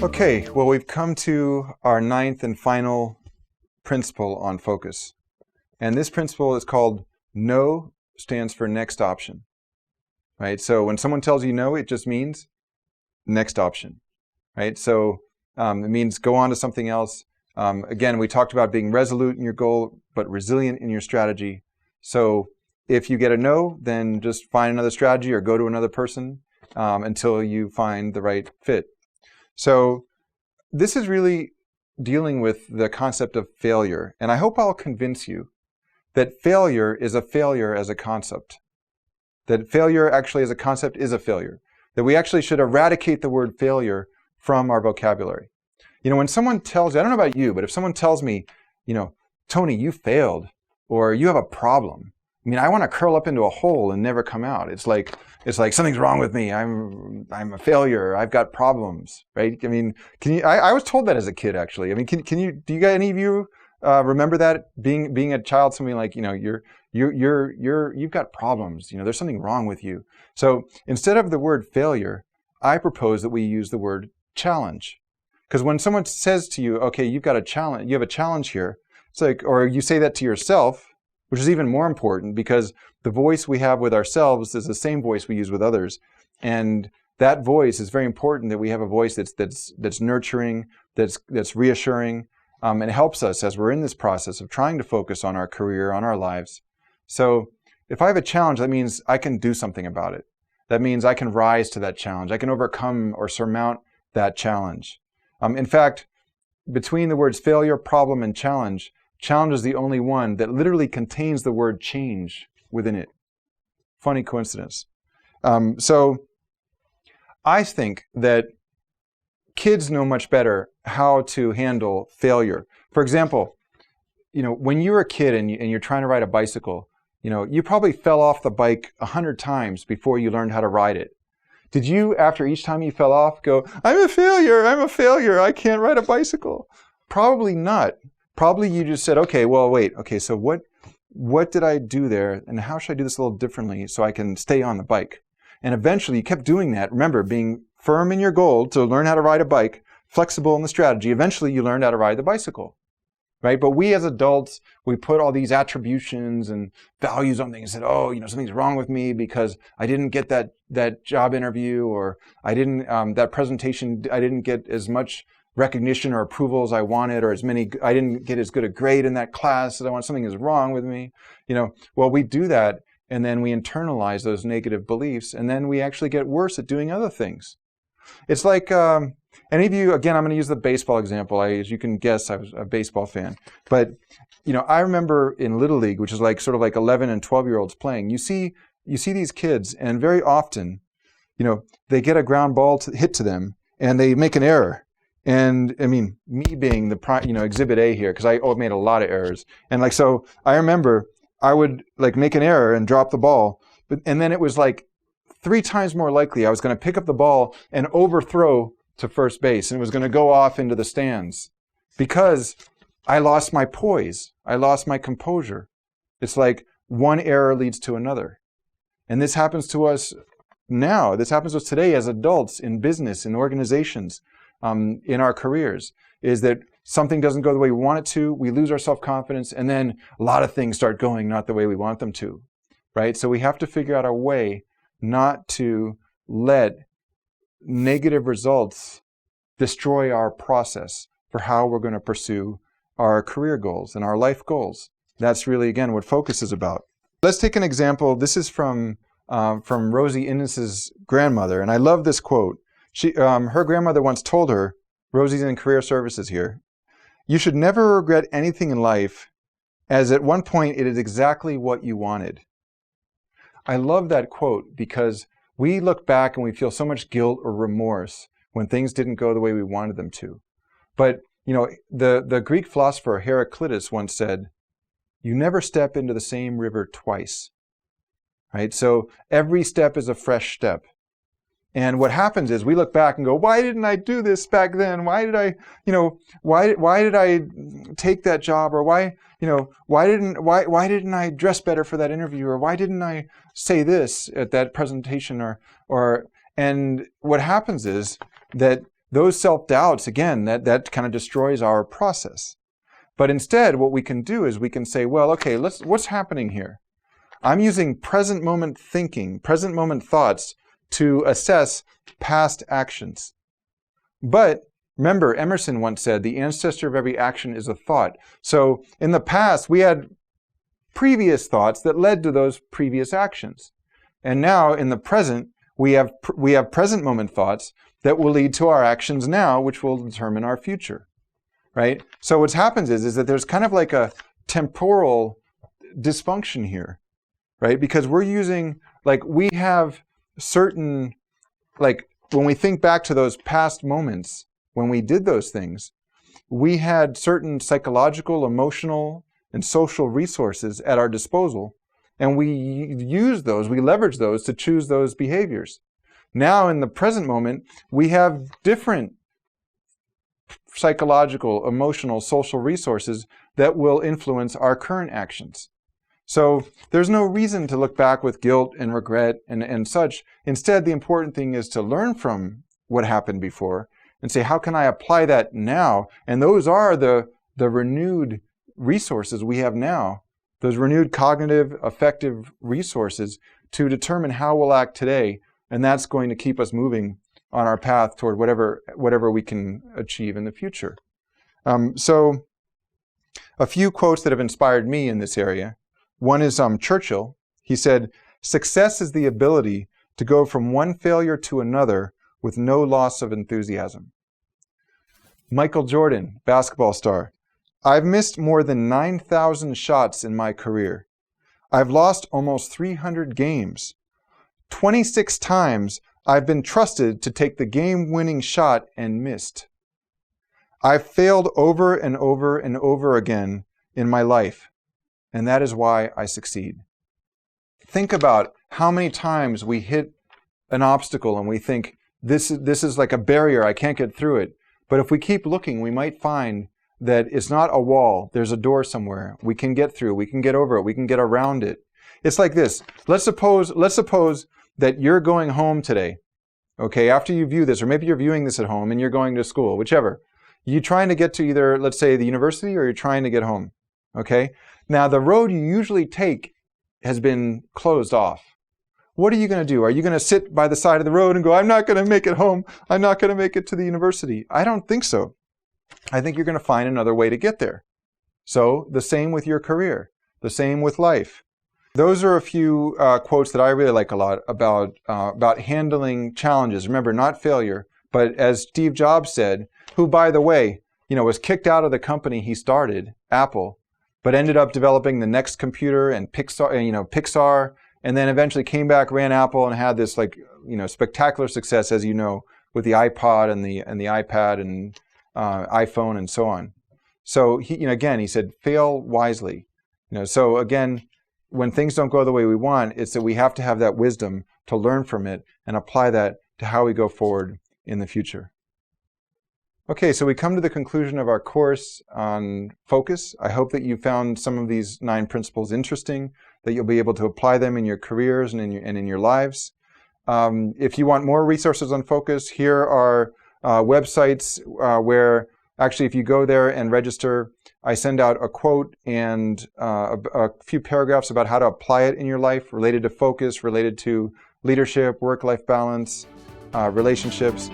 Okay, well, we've come to our ninth and final principle on focus. And this principle is called no stands for next option. Right? So when someone tells you no, it just means next option. Right? So it means go on to something else. Again, we talked about being resolute in your goal, but resilient in your strategy. So if you get a no, then just find another strategy or go to another person until you find the right fit. So this is really dealing with the concept of failure. And I hope I'll convince you that failure is a failure as a concept. That failure actually as a concept is a failure. That we actually should eradicate the word failure from our vocabulary. You know, when someone tells you, I don't know about you, but if someone tells me, you know, Tony, you failed, or you have a problem, I mean, I want to curl up into a hole and never come out. It's like something's wrong with me. I'm a failure. I've got problems, right? I mean, I was told that as a kid, actually. I mean, do you guys, any of you remember that being a child? Something like, you know, you've got problems. You know, there's something wrong with you. So instead of the word failure, I propose that we use the word challenge. Because when someone says to you, okay, you've got a challenge, you have a challenge here. It's like, or you say that to yourself, which is even more important because the voice we have with ourselves is the same voice we use with others. And that voice is very important, that we have a voice that's nurturing, that's reassuring, and it helps us as we're in this process of trying to focus on our career, on our lives. So if I have a challenge, that means I can do something about it. That means I can rise to that challenge. I can overcome or surmount that challenge. In fact, between the words failure, problem, and challenge, challenge is the only one that literally contains the word change within it. Funny coincidence. So I think that kids know much better how to handle failure. For example, you know, when you were a kid and you're trying to ride a bicycle, you know, you probably fell off the bike 100 times before you learned how to ride it. Did you, after each time you fell off, go, I'm a failure, I can't ride a bicycle? Probably not. Probably you just said, okay, well, wait, okay, so what did I do there, and how should I do this a little differently so I can stay on the bike? And eventually you kept doing that. Remember, being firm in your goal to learn how to ride a bike, flexible in the strategy, eventually you learned how to ride the bicycle, right? But we as adults, we put all these attributions and values on things and said, oh, you know, something's wrong with me because I didn't get that job interview, or I didn't, that presentation, I didn't get as much recognition or approval as I wanted, or I didn't get as good a grade in that class as I want. Something is wrong with me. You know, well, we do that, and then we internalize those negative beliefs, and then we actually get worse at doing other things. It's like, any of you, again, I'm going to use the baseball example. As you can guess, I was a baseball fan. But, you know, I remember in Little League, which is like sort of like 11 and 12-year-olds playing, you see these kids, and very often, you know, they get a ground ball hit to them, and they make an error. And I mean, me being the exhibit A here, because I made a lot of errors. And like, so I remember I would like make an error and drop the ball, and then it was like 3 times more likely I was going to pick up the ball and overthrow to first base, and it was going to go off into the stands because I lost my poise. I lost my composure. It's like one error leads to another. And this happens to us now. This happens to us today as adults in business, in organizations, in our careers, is that something doesn't go the way we want it to, we lose our self-confidence, and then a lot of things start going not the way we want them to, right? So we have to figure out a way not to let negative results destroy our process for how we're going to pursue our career goals and our life goals. That's really, again, what focus is about. Let's take an example. This is from Rosie Innes's grandmother, and I love this quote. Her grandmother once told her, Rosie's in career services here, you should never regret anything in life, as at one point it is exactly what you wanted. I love that quote because we look back and we feel so much guilt or remorse when things didn't go the way we wanted them to. But, you know, the Greek philosopher Heraclitus once said, you never step into the same river twice, right? So every step is a fresh step. And what happens is we look back and go, why didn't I do this back then? Why did I, why did I take that job? Or why didn't I dress better for that interview? Or why didn't I say this at that presentation? And what happens is that those self-doubts, again, that kind of destroys our process. But instead, what we can do is we can say, well, okay, what's happening here? I'm using present moment thinking, present moment thoughts to assess past actions. But remember, Emerson once said, the ancestor of every action is a thought. So in the past, we had previous thoughts that led to those previous actions. And now in the present, we have present moment thoughts that will lead to our actions now, which will determine our future, right? So what happens is that there's kind of like a temporal dysfunction here, right? Because we're using, we have certain, when we think back to those past moments, when we did those things, we had certain psychological, emotional, and social resources at our disposal, and we use those, we leverage those to choose those behaviors. Now, in the present moment, we have different psychological, emotional, social resources that will influence our current actions. So there's no reason to look back with guilt and regret and such. Instead, the important thing is to learn from what happened before and say, how can I apply that now? And those are the renewed resources we have now, those renewed cognitive, affective resources to determine how we'll act today. And that's going to keep us moving on our path toward whatever we can achieve in the future. So a few quotes that have inspired me in this area. One is Churchill. He said, "Success is the ability to go from one failure to another with no loss of enthusiasm." Michael Jordan, basketball star. "I've missed more than 9,000 shots in my career. I've lost almost 300 games. 26 times I've been trusted to take the game-winning shot and missed. I've failed over and over and over again in my life. And that is why I succeed." Think about how many times we hit an obstacle and we think, this is like a barrier, I can't get through it. But if we keep looking, we might find that it's not a wall, there's a door somewhere. We can get through, we can get over it, we can get around it. It's like this. Let's suppose that you're going home today, okay, after you view this, or maybe you're viewing this at home and you're going to school, whichever. You're trying to get to either, let's say, the university, or you're trying to get home, okay? Now, the road you usually take has been closed off. What are you going to do? Are you going to sit by the side of the road and go, I'm not going to make it home, I'm not going to make it to the university? I don't think so. I think you're going to find another way to get there. So, the same with your career, the same with life. Those are a few quotes that I really like a lot about handling challenges. Remember, not failure, but as Steve Jobs said, who, by the way, was kicked out of the company he started, Apple, but ended up developing the next computer and Pixar, and then eventually came back, ran Apple, and had this spectacular success, as you know, with the iPod and the iPad and iPhone and so on. So he said, fail wisely. So again, when things don't go the way we want, it's that we have to have that wisdom to learn from it and apply that to how we go forward in the future. Okay, so we come to the conclusion of our course on focus. I hope that you found some of these 9 principles interesting, that you'll be able to apply them in your careers and in your lives. If you want more resources on focus, here are websites where actually if you go there and register, I send out a quote and a few paragraphs about how to apply it in your life related to focus, related to leadership, work-life balance, relationships.